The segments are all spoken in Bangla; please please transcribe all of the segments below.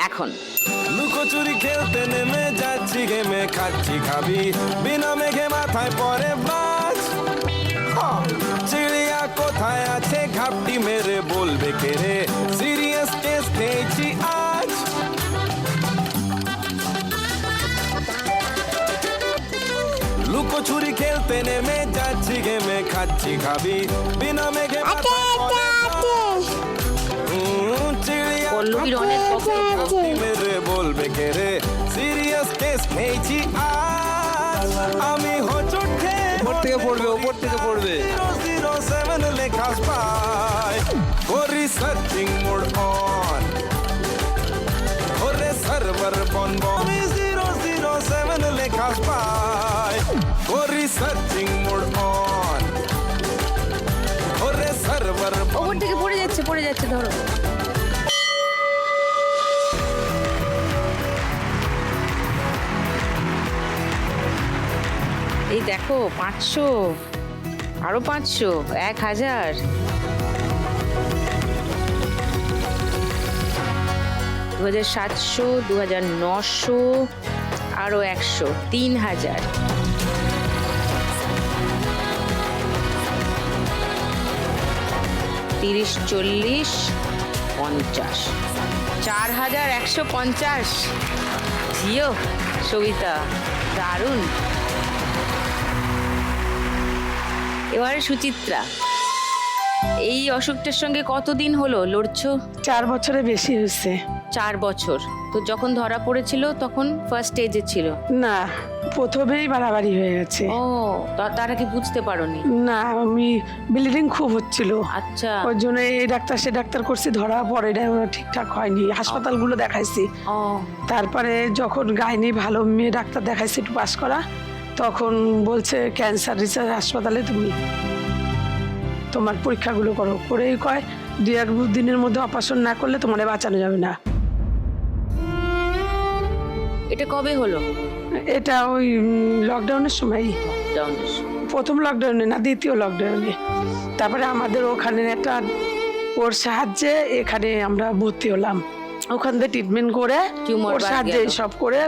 এখন। লুকোচুরি খেলতে নেমে যাচ্ছি গেমে খাচ্ছি খাবি বিনা মেঘে মাথায় পরে বাজ চিড়িয়া কোথায় আছে ঘাপটি মেরে বলবে কে রে সিরিয়াস কেস খেয়েছি আজ লুকোচুরি খেলতে নেমে যাচ্ছি গেমে খাচ্ছি খাবি বিনা মেঘে মাথায় পরে বাজ চিড়িয়া পল্লবীর অনেক ঘাপটি মেরে বলবে কে রে সিরিয়াস কেস খেয়েছি আজ আমি হোঁচট খেয়ে উপর থেকে পড়বে, উপর থেকে পড়বে। 007 লেখা পাই করি সার্চিং মোড অন ওরে সার্ভার বন্ধ আমি 007 লেখা পাই করি সার্চিং মোড অন ওরে সার্ভার ওপর থেকে পড়ে যাচ্ছে ধরো। এই দেখো 500, আরো 500, 1000, 2700, 2900, আরো 100, 3000, 30, 40, 50, 4150। জিও সবিতা, দারুণ। এবারে সুচিত্রা, এই অসুখটার সঙ্গে কতদিন হলো লড়ছো? 4 বছরের বেশি হয়েছে। 4 বছর। তো যখন ধরা পড়েছিল তখন ফার্স্ট স্টেজে ছিল? না, প্রথমেই বাড়াবাড়ি হয়ে গেছে। ও, তার আগে বুঝতে পারোনি? না, আমি ব্লিডিং খুব হচ্ছিল। আচ্ছা। ওর জন্য এই ডাক্তার সে ডাক্তার করছি, ধরা পড়ে না, ঠিকঠাক হয়নি, হাসপাতালগুলো দেখাইছি। ও, তারপরে যখন গাইনি ভালো মেয়ে ডাক্তার দেখাইছি একটু পাস করা, তখন বলছে ক্যান্সার রিসার্চ হাসপাতালে তুমি তোমার পরীক্ষাগুলো করো। করেই কয় 2-1 দিনের মধ্যে অপারেশন না করলে তোমার বাঁচানো যাবে না। এটা কবে হলো? এটা ওই লকডাউনের সময়, প্রথম লকডাউনে না, দ্বিতীয় লকডাউনে। তারপরে আমাদের ওখানে একটা ওর সাহায্যে এখানে আমরা ভর্তি হলাম, ওখান থেকে ট্রিটমেন্ট করে ওর সাহায্যে সব করে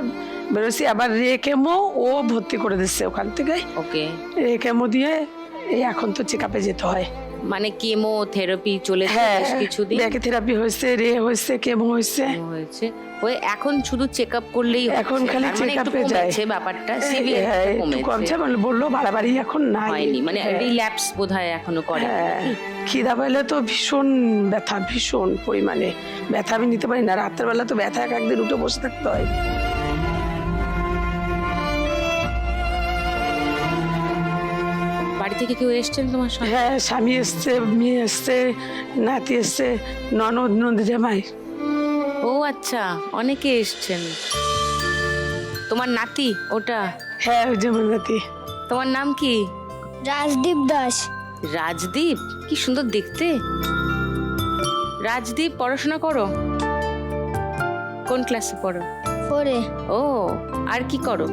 বেরোছি। আবার রেকেমো ও ভর্তি করে দিচ্ছে ওখান থেকে। ওকে। রেকেমো দিয়ে এই এখন তো চেক আপে যেতে হয়। মানে কেমোথেরাপি চলেছে হ্যাঁ, বেশ কিছুদিন? থেরাপি হয়েছে, হয়েছে, কেমো হয়েছে। ওই এখন শুধু চেক আপ করলেই এখন খালি চেক আপে যায়। ব্যাপারটা একটু কমছে, মানে বললো বাড়াবাড়ি এখন নাই, হয়নি, মানে রিল্যাপস বোধহয় এখনো করে। খিদা পাইলে তো ভীষণ ব্যথা, ভীষণ পরিমাণে ব্যথা, আমি নিতে পারি না। রাতের বেলা তো ব্যথা, একদিন উঠে বসে থাকতে হয়। বাড়ি থেকে কেউ এসছেন তোমার সঙ্গে? হ্যাঁ, স্বামী এসছে, মেয়ে এসছে, নাতি এসছে, ননদ, নন্দিজামাই। ও আচ্ছা, অনেকে এসছেন। তোমার নাতি ওটা? হ্যাঁ, ওই যে আমার নাতি। তোমার নাম কি? রাজদীপ দাস। রাজদীপ, কি সুন্দর দেখতে। রাজদীপ, পড়াশোনা করো? কোন ক্লাসে পড়ো? 4 ও, আর কি করো?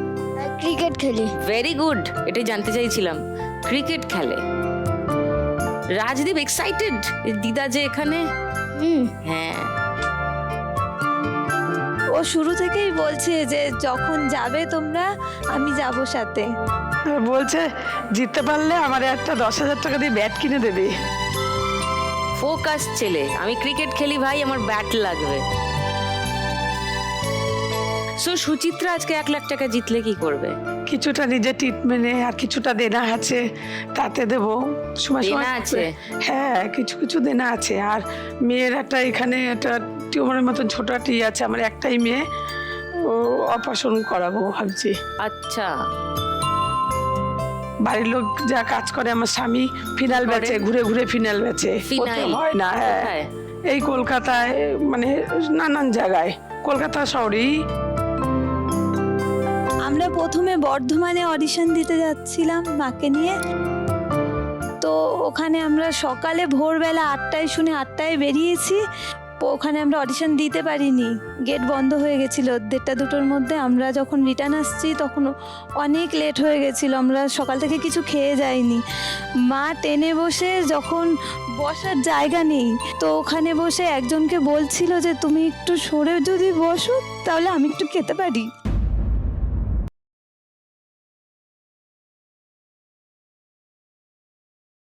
ক্রিকেট খেলি। ভেরি গুড, এটাই জানতে চাইছিলাম। ক্রিকেট খেলে রাজদীপ। এক্সাইটেড দিদা যে এখানে? হ্যাঁ, ও শুরু থেকেই বলছে যে যখন যাবে তোমরা আমি যাব সাথে। আর বলছে জিততে পারলে আমার একটা 10,000 টাকা দিয়ে ব্যাট কিনে দেবে। ফোকাস ছেলে। আমি ক্রিকেট খেলি ভাই, আমার ব্যাট লাগবে। সো সুচিত্রা আজকে 1 লাখ টাকা জিতলে কি করবে? কিছুটা নিজের ট্রিটমেন্টে আর কিছুটা দেনা আছে, তাতে দেবো সময় সময়। দেনা আছে? হ্যাঁ, কিছু কিছু দেনা আছে। আর মেয়ের একটা এখানে একটা টিউমারের মতন ছোট একটা আছে, আমার একটাই মেয়ে, ও অপারেশন করাবো ভাবছি। আচ্ছা। বাড়ির লোক যা কাজ করে, আমার স্বামী ফিনাল বেচে, ঘুরে ঘুরে ফিনাল বেচে, হয় না। হ্যাঁ, এই কলকাতায়, মানে নানান জায়গায়, কলকাতা শহরেই। আমরা প্রথমে বর্ধমানে অডিশন দিতে যাচ্ছিলাম মাকে নিয়ে। তো ওখানে আমরা সকালে ভোরবেলা 8টায় শুনে 8টায় বেরিয়েছি, ওখানে আমরা অডিশন দিতে পারিনি, গেট বন্ধ হয়ে গেছিলো 1:30-2টোর মধ্যে। আমরা যখন রিটার্ন আসছি তখন অনেক লেট হয়ে গেছিলো, আমরা সকাল থেকে কিছু খেয়ে যাইনি। মা ট্রেনে বসে যখন বসার জায়গা নেই, তো ওখানে বসে একজনকে বলছিল যে তুমি একটু সরে যদি বসো তাহলে আমি একটু খেতে পারি।